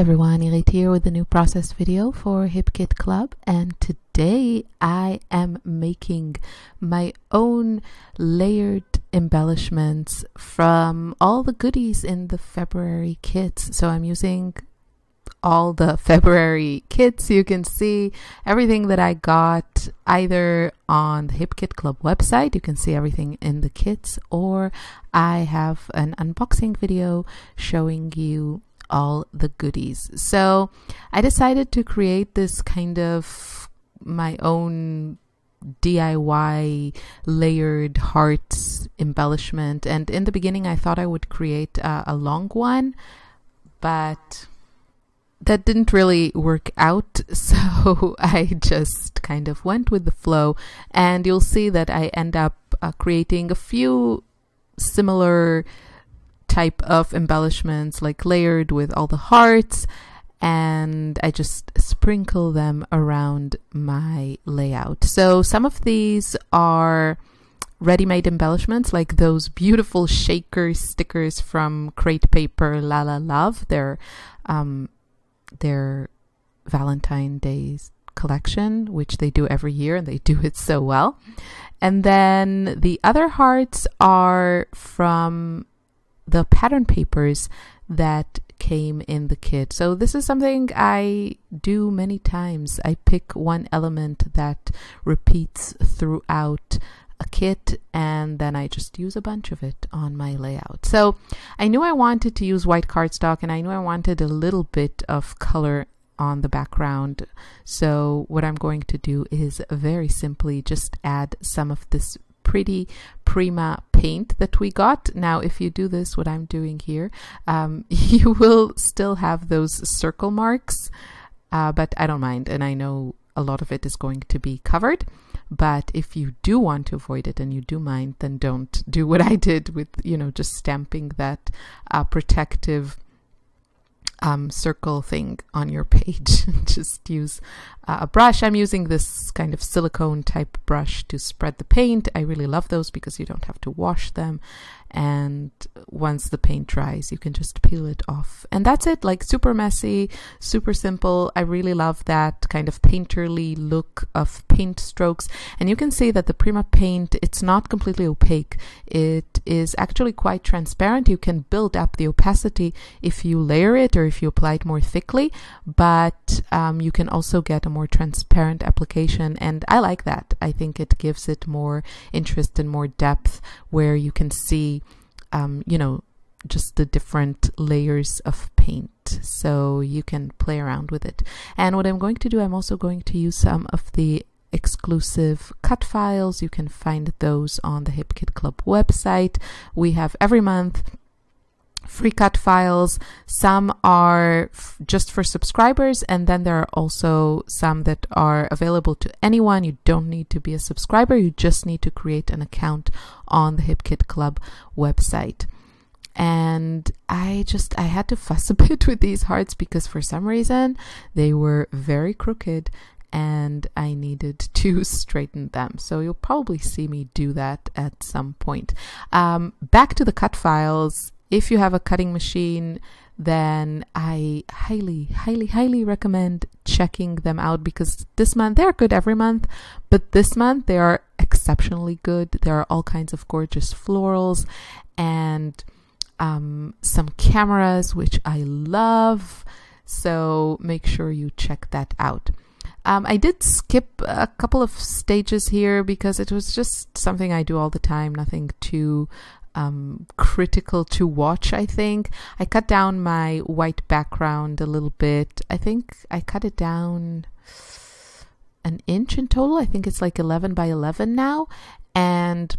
everyone, Irit here with a new process video for Hip Kit Club, and today I am making my own layered embellishments from all the goodies in the February kits. So I'm using all the February kits. You can see everything that I got either on the Hip Kit Club website. You can see everything in the kits, or I have an unboxing video showing you all the goodies. So I decided to create this kind of my own DIY layered hearts embellishment, and in the beginning I thought I would create a long one, but that didn't really work out, so I just kind of went with the flow, and you'll see that I end up creating a few similar type of embellishments, like layered with all the hearts, and I just sprinkle them around my layout. So some of these are ready-made embellishments, like those beautiful shaker stickers from Crate Paper La La Love. They're their Valentine Day's collection, which they do every year, and they do it so well. And then the other hearts are from the pattern papers that came in the kit. So this is something I do many times. I pick one element that repeats throughout a kit, and then I just use a bunch of it on my layout. So I knew I wanted to use white cardstock, and I knew I wanted a little bit of color on the background. So what I'm going to do is very simply just add some of this pretty Prima paint that we got. Now, if you do this, what I'm doing here, you will still have those circle marks, but I don't mind, and I know a lot of it is going to be covered. But if you do want to avoid it and you do mind, then don't do what I did with, just stamping that protective circle thing on your page. Just use a brush. I'm using this kind of silicone type brush to spread the paint. I really love those because you don't have to wash them, and once the paint dries you can just peel it off, and that's it. Like, super messy, super simple. I really love that kind of painterly look of paint strokes, and you can see that the Prima paint, it's not completely opaque. It is actually quite transparent. You can build up the opacity if you layer it or if you apply it more thickly, but you can also get a more transparent application, and I like that. I think it gives it more interest and more depth, where you can see just the different layers of paint, so you can play around with it. And what I'm going to do, I'm also going to use some of the exclusive cut files. You can find those on the Hip Kit Club website. We have every month free cut files. Some are just for subscribers, and then there are also some that are available to anyone. You don't need to be a subscriber, you just need to create an account on the Hip Kit Club website. And I had to fuss a bit with these hearts because for some reason they were very crooked and I needed to straighten them. So you'll probably see me do that at some point. Back to the cut files. If you have a cutting machine, then I highly recommend checking them out, because this month, they're good every month, but this month they are exceptionally good. There are all kinds of gorgeous florals and some cameras, which I love. So make sure you check that out. I did skip a couple of stages here because it was just something I do all the time, nothing too critical to watch. I think I cut down my white background a little bit. I think I cut it down an inch in total. I think it's like 11 by 11 now, and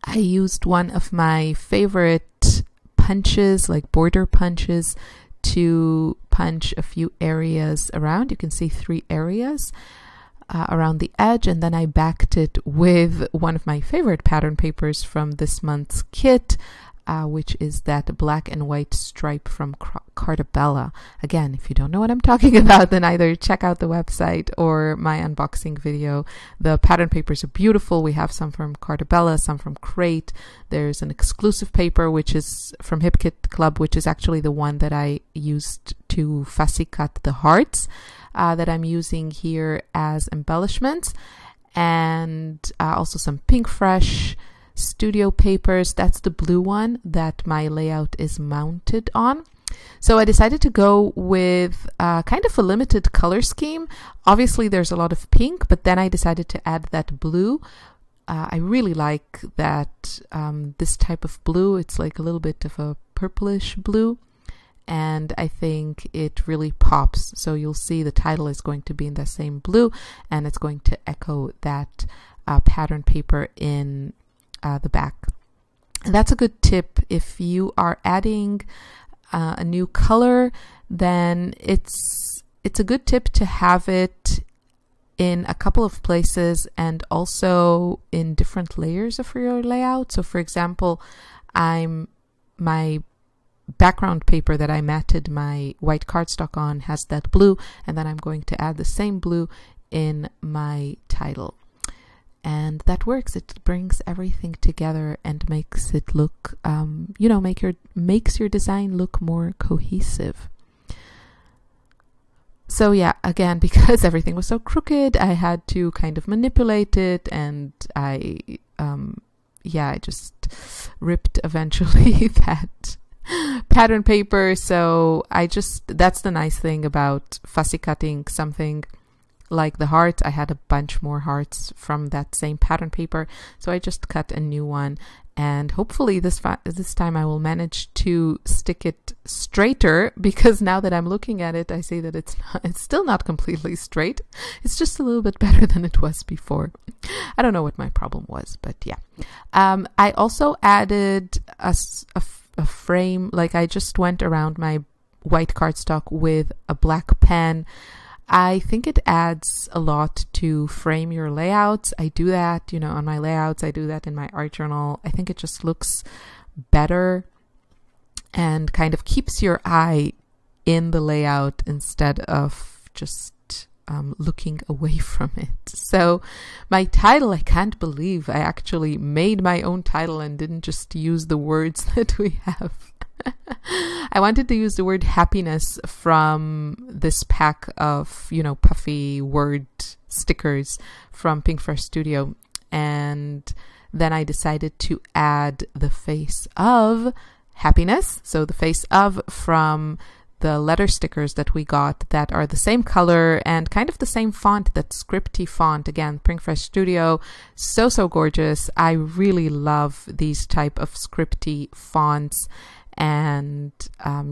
I used one of my favorite punches, like border punches, to punch a few areas around. You can see 3 areas around the edge, and then I backed it with one of my favorite pattern papers from this month's kit, which is that black and white stripe from Cartabella. Again, if you don't know what I'm talking about, then either check out the website or my unboxing video. The pattern papers are beautiful. We have some from Cartabella, some from Crate. There's an exclusive paper which is from Hip Kit Club, which is actually the one that I used to fussy cut the hearts that I'm using here as embellishments. And also some Pink Fresh Studio papers. That's the blue one that my layout is mounted on. So I decided to go with kind of a limited color scheme. Obviously there's a lot of pink, but then I decided to add that blue. I really like that this type of blue. It's like a little bit of a purplish blue, and I think it really pops. So you'll see the title is going to be in the same blue, and it's going to echo that pattern paper in the back. And that's a good tip. If you are adding a new color, then it's a good tip to have it in a couple of places and also in different layers of your layout. So for example, my background paper that I matted my white cardstock on has that blue, and then I'm going to add the same blue in my title. And that works. It brings everything together and makes it look, you know, makes your design look more cohesive. So yeah, again, because everything was so crooked, I had to kind of manipulate it, and I just ripped eventually that pattern paper. So that's the nice thing about fussy cutting something like the hearts. I had a bunch more hearts from that same pattern paper, so I just cut a new one, and hopefully this time I will manage to stick it straighter, because now that I'm looking at it, I see that it's still not completely straight. It's just a little bit better than it was before. I don't know what my problem was, but yeah. I also added a frame. Like, I just went around my white cardstock with a black pen. I think it adds a lot to frame your layouts. I do that, you know, on my layouts. I do that in my art journal. I think it just looks better and kind of keeps your eye in the layout instead of just looking away from it. So my title, I can't believe I actually made my own title and didn't just use the words that we have. I wanted to use the word happiness from this pack of, you know, puffy word stickers from Pink Fresh Studio. And then I decided to add the face of happiness. So the face of from the letter stickers that we got that are the same color and kind of the same font, that scripty font. Again, Pink Fresh Studio, so gorgeous. I really love these type of scripty fonts. And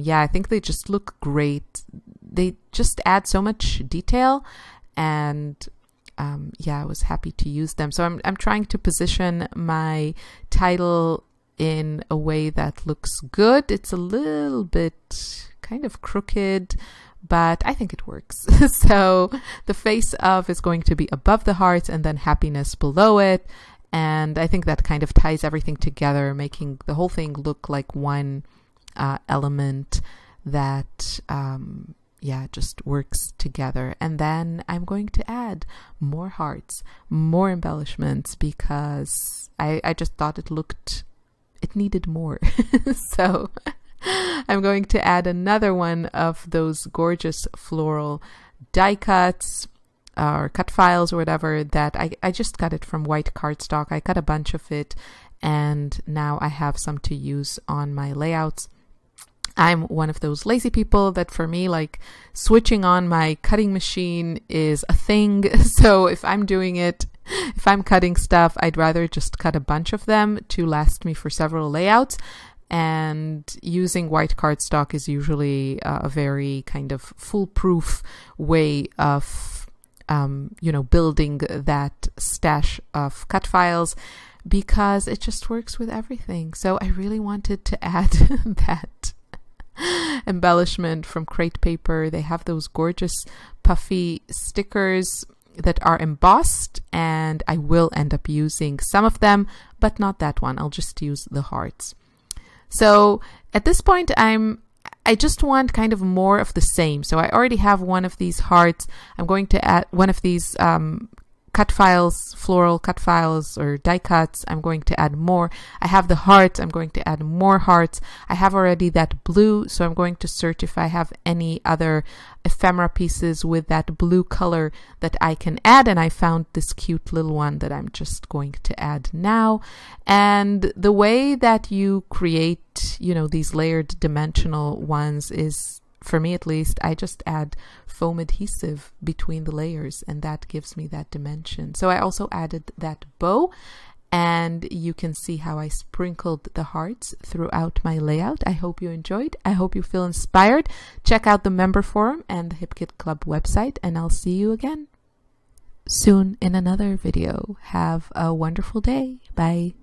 yeah, I think they just look great. They just add so much detail, and yeah, I was happy to use them. So I'm trying to position my title in a way that looks good. It's a little bit kind of crooked, but I think it works. So the face of is going to be above the hearts and then happiness below it. And I think that kind of ties everything together, making the whole thing look like one element that, yeah, just works together. And then I'm going to add more hearts, more embellishments, because I just thought it needed more. So I'm going to add another one of those gorgeous floral die cuts, or cut files or whatever, that I just got it from white cardstock. I cut a bunch of it, and now I have some to use on my layouts. I'm one of those lazy people that, for me, like, switching on my cutting machine is a thing. So if I'm doing it, if I'm cutting stuff, I'd rather just cut a bunch of them to last me for several layouts. And using white cardstock is usually a very kind of foolproof way of you know, building that stash of cut files, because it just works with everything. So I really wanted to add that embellishment from Crate Paper. They have those gorgeous puffy stickers that are embossed, and I will end up using some of them, but not that one. I'll just use the hearts. So at this point, I I just want kind of more of the same. So I already have one of these hearts. I'm going to add one of these cut files, floral cut files or die cuts. I'm going to add more. I have the hearts. I'm going to add more hearts. I have already that blue, so I'm going to search if I have any other ephemera pieces with that blue color that I can add, and I found this cute little one that I'm just going to add now. And the way that you create, you know, these layered dimensional ones is, for me at least, I just add foam adhesive between the layers, and that gives me that dimension. So I also added that bow, and you can see how I sprinkled the hearts throughout my layout. I hope you enjoyed. I hope you feel inspired. Check out the member forum and the Hip Kit Club website, and I'll see you again soon in another video. Have a wonderful day. Bye.